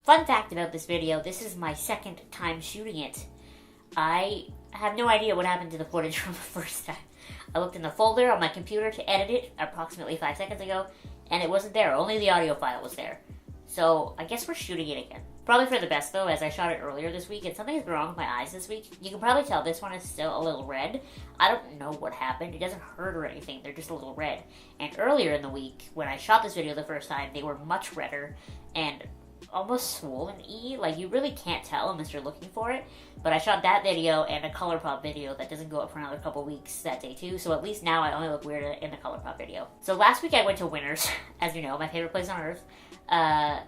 Fun fact about this video, this is my second time shooting it. I have no idea what happened to the footage from the first time. I looked in the folder on my computer to edit it approximately 5 seconds ago, and it wasn't there. Only the audio file was there. So I guess we're shooting it again. Probably for the best though, as I shot it earlier this week, and something's wrong with my eyes this week. You can probably tell this one is still a little red. I don't know what happened. It doesn't hurt or anything. They're just a little red. And earlier in the week, when I shot this video the first time, they were much redder and almost swollen-y. Like, you really can't tell unless you're looking for it. But I shot that video and a ColourPop video that doesn't go up for another couple weeks that day too, so at least now I only look weird in the ColourPop video. So last week I went to Winners, as you know, my favorite place on earth,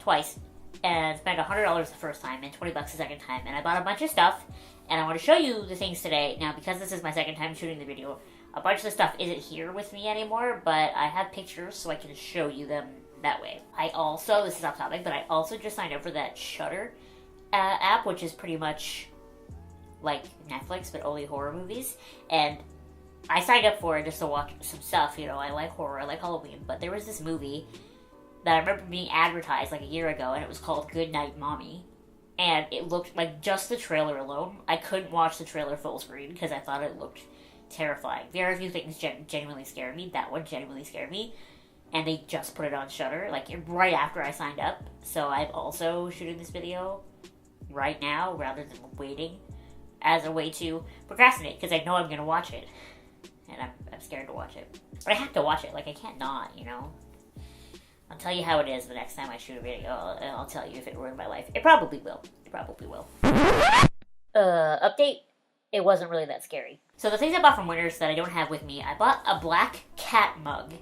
twice, and spent $100 the first time and $20 the second time, and I bought a bunch of stuff, and I want to show you the things today. Now, because this is my second time shooting the video, a bunch of the stuff isn't here with me anymore, but I have pictures so I can show you them that way. I also, this is off topic, but I also just signed up for that Shudder app, which is pretty much like Netflix, but only horror movies, and I signed up for it just to watch some stuff. You know, I like horror, I like Halloween, but there was this movie that I remember being advertised like a year ago, and it was called Good Night Mommy, and it looked like, just the trailer alone, I couldn't watch the trailer full screen because I thought it looked terrifying. Very few things genuinely scared me. That one genuinely scared me, and they just put it on Shudder, like, right after I signed up, so I'm also shooting this video right now, rather than waiting, as a way to procrastinate, because I know I'm going to watch it, and I'm scared to watch it. But I have to watch it, like, I can't not, you know? I'll tell you how it is the next time I shoot a video. I'll tell you if it ruined my life. It probably will. It probably will. Update. It wasn't really that scary. So the things I bought from Winners that I don't have with me, I bought a black cat mug.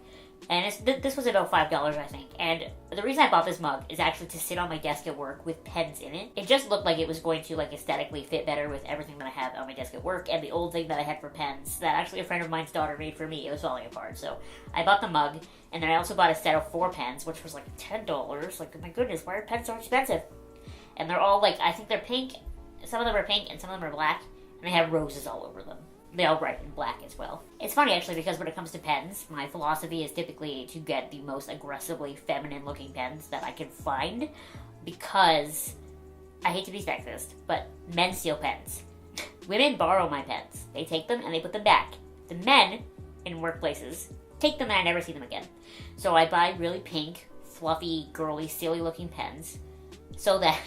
And this was about $5, I think. And the reason I bought this mug is actually to sit on my desk at work with pens in it. It just looked like it was going to, like, aesthetically fit better with everything that I have on my desk at work, and the old thing that I had for pens that actually a friend of mine's daughter made for me. It was falling apart. So I bought the mug, and then I also bought a set of 4 pens, which was like $10. Like, oh my goodness, why are pens so expensive? And they're all, like, I think they're pink. Some of them are pink, and some of them are black, and they have roses all over them. They all write in black as well. It's funny, actually, because when it comes to pens, my philosophy is typically to get the most aggressively feminine-looking pens that I can find, because I hate to be sexist, but men steal pens. Women borrow my pens. They take them and they put them back. The men in workplaces take them and I never see them again. So I buy really pink, fluffy, girly, silly-looking pens so that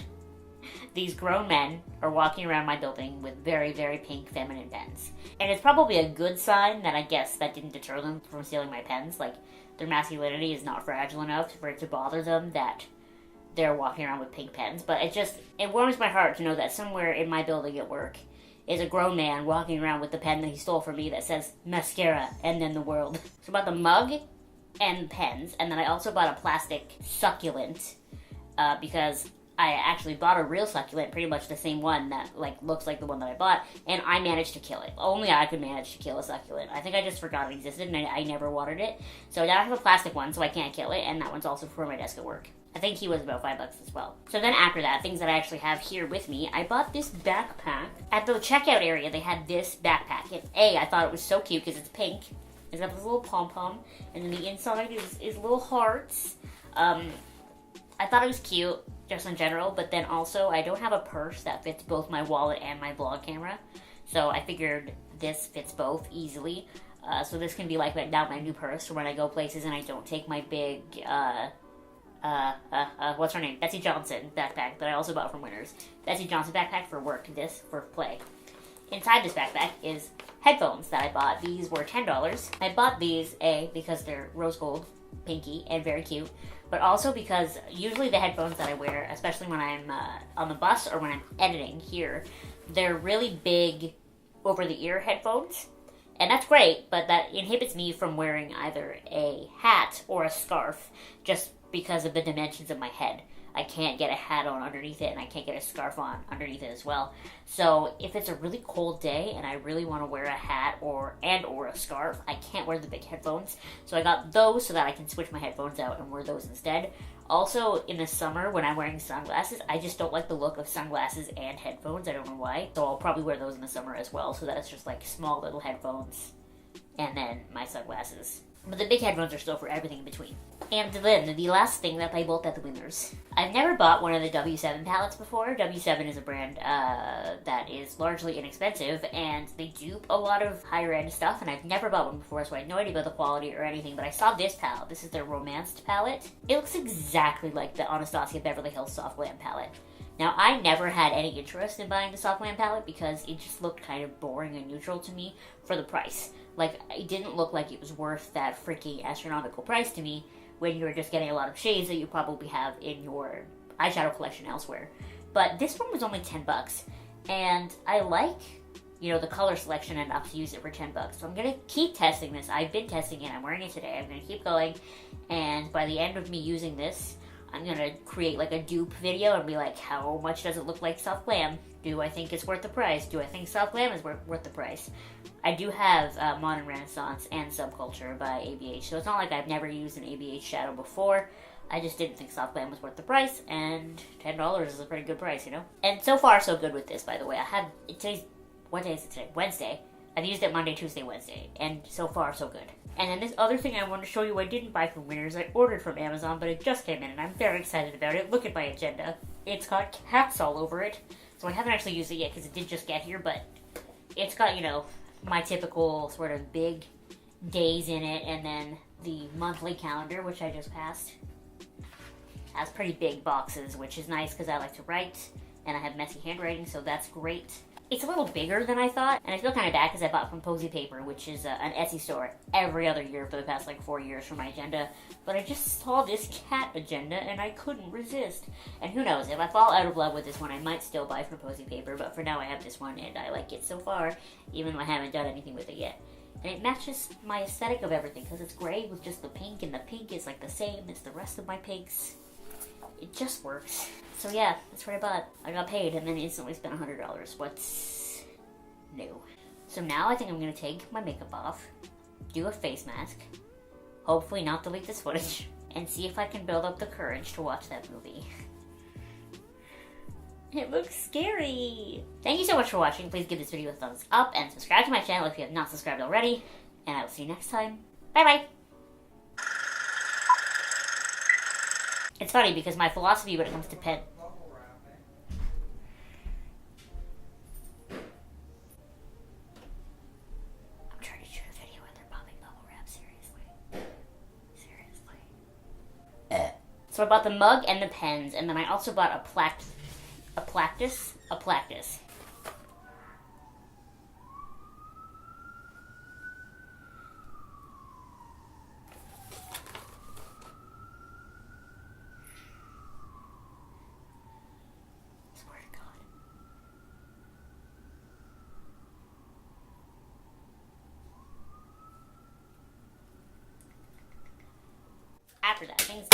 these grown men are walking around my building with very, very pink feminine pens. And it's probably a good sign that I guess that didn't deter them from stealing my pens. Like, their masculinity is not fragile enough for it to bother them that they're walking around with pink pens. But it warms my heart to know that somewhere in my building at work is a grown man walking around with the pen that he stole from me that says mascara and then the world. So I bought the mug and pens, and then I also bought a plastic succulent because I actually bought a real succulent, pretty much the same one that, like, looks like the one that I bought, and I managed to kill it. Only I could manage to kill a succulent. I think I just forgot it existed, and I never watered it. So now I have a plastic one, so I can't kill it, and that one's also for my desk at work. I think he was about $5 as well. So then after that, things that I actually have here with me, I bought this backpack. At the checkout area, they had this backpack, and I thought it was so cute because it's pink. It's got this little pom-pom, and then the inside is little hearts. I thought it was cute, just in general, but then also I don't have a purse that fits both my wallet and my vlog camera, so I figured this fits both easily. So this can be like now my new purse for when I go places and I don't take my big, what's her name? Betsy Johnson backpack that I also bought from Winners. Betsy Johnson backpack for work, this for play. Inside this backpack is headphones that I bought. These were $10. I bought these, because they're rose gold, pinky, and very cute, but also because usually the headphones that I wear, especially when I'm on the bus or when I'm editing here, they're really big over-the-ear headphones, and that's great, but that inhibits me from wearing either a hat or a scarf just because of the dimensions of my head. I can't get a hat on underneath it, and I can't get a scarf on underneath it as well. So if it's a really cold day and I really want to wear a hat or a scarf, I can't wear the big headphones. So I got those so that I can switch my headphones out and wear those instead. Also, in the summer, when I'm wearing sunglasses, I just don't like the look of sunglasses and headphones. I don't know why. So I'll probably wear those in the summer as well, so that it's just like small little headphones and then my sunglasses. But the big head ones are still for everything in between. And then, the last thing that I bought at the Winners. I've never bought one of the W7 palettes before. W7 is a brand that is largely inexpensive, and they dupe a lot of higher-end stuff, and I've never bought one before, so I had no idea about the quality or anything, but I saw this palette. This is their Romanced palette. It looks exactly like the Anastasia Beverly Hills Soft Glam palette. Now, I never had any interest in buying the Soft Glam palette because it just looked kind of boring and neutral to me for the price. Like, it didn't look like it was worth that freaking astronomical price to me when you're just getting a lot of shades that you probably have in your eyeshadow collection elsewhere. But this one was only $10, and I like, you know, the color selection enough to use it for $10. So I'm gonna keep testing this. I've been testing it. I'm wearing it today. I'm gonna keep going, and by the end of me using this, I'm gonna create like a dupe video and be like, how much does it look like Soft Glam? Do I think it's worth the price? Do I think Soft Glam is worth the price? I do have Modern Renaissance and Subculture by ABH, so it's not like I've never used an ABH shadow before. I just didn't think Soft Glam was worth the price, and $10 is a pretty good price, you know? And so far, so good with this, by the way. What day is it today? Wednesday. I've used it Monday, Tuesday, Wednesday, and so far, so good. And then this other thing I want to show you I didn't buy from Winners, I ordered from Amazon, but it just came in, and I'm very excited about it. Look at my agenda. It's got cats all over it, so I haven't actually used it yet because it did just get here, but it's got, you know, my typical sort of big days in it, and then the monthly calendar, which I just passed. Has pretty big boxes, which is nice because I like to write, and I have messy handwriting, so that's great. It's a little bigger than I thought, and I feel kind of bad because I bought from Posy Paper, which is an Etsy store, every other year for the past, like, 4 years for my agenda. But I just saw this cat agenda, and I couldn't resist. And who knows, if I fall out of love with this one, I might still buy from Posy Paper, but for now I have this one, and I like it so far, even though I haven't done anything with it yet. And it matches my aesthetic of everything, because it's gray with just the pink, and the pink is, like, the same as the rest of my pinks. It just works. So yeah, that's what I bought. I got paid and then instantly spent $100. What's new? So now I think I'm gonna take my makeup off, do a face mask, hopefully not delete this footage, and see if I can build up the courage to watch that movie. It looks scary! Thank you so much for watching. Please give this video a thumbs up and subscribe to my channel if you have not subscribed already. And I will see you next time. Bye bye! It's funny because my philosophy when it comes to I'm trying to shoot a video and they're popping bubble wrap, seriously. So I bought the mug and the pens, and then I also bought a plactus. After that, things.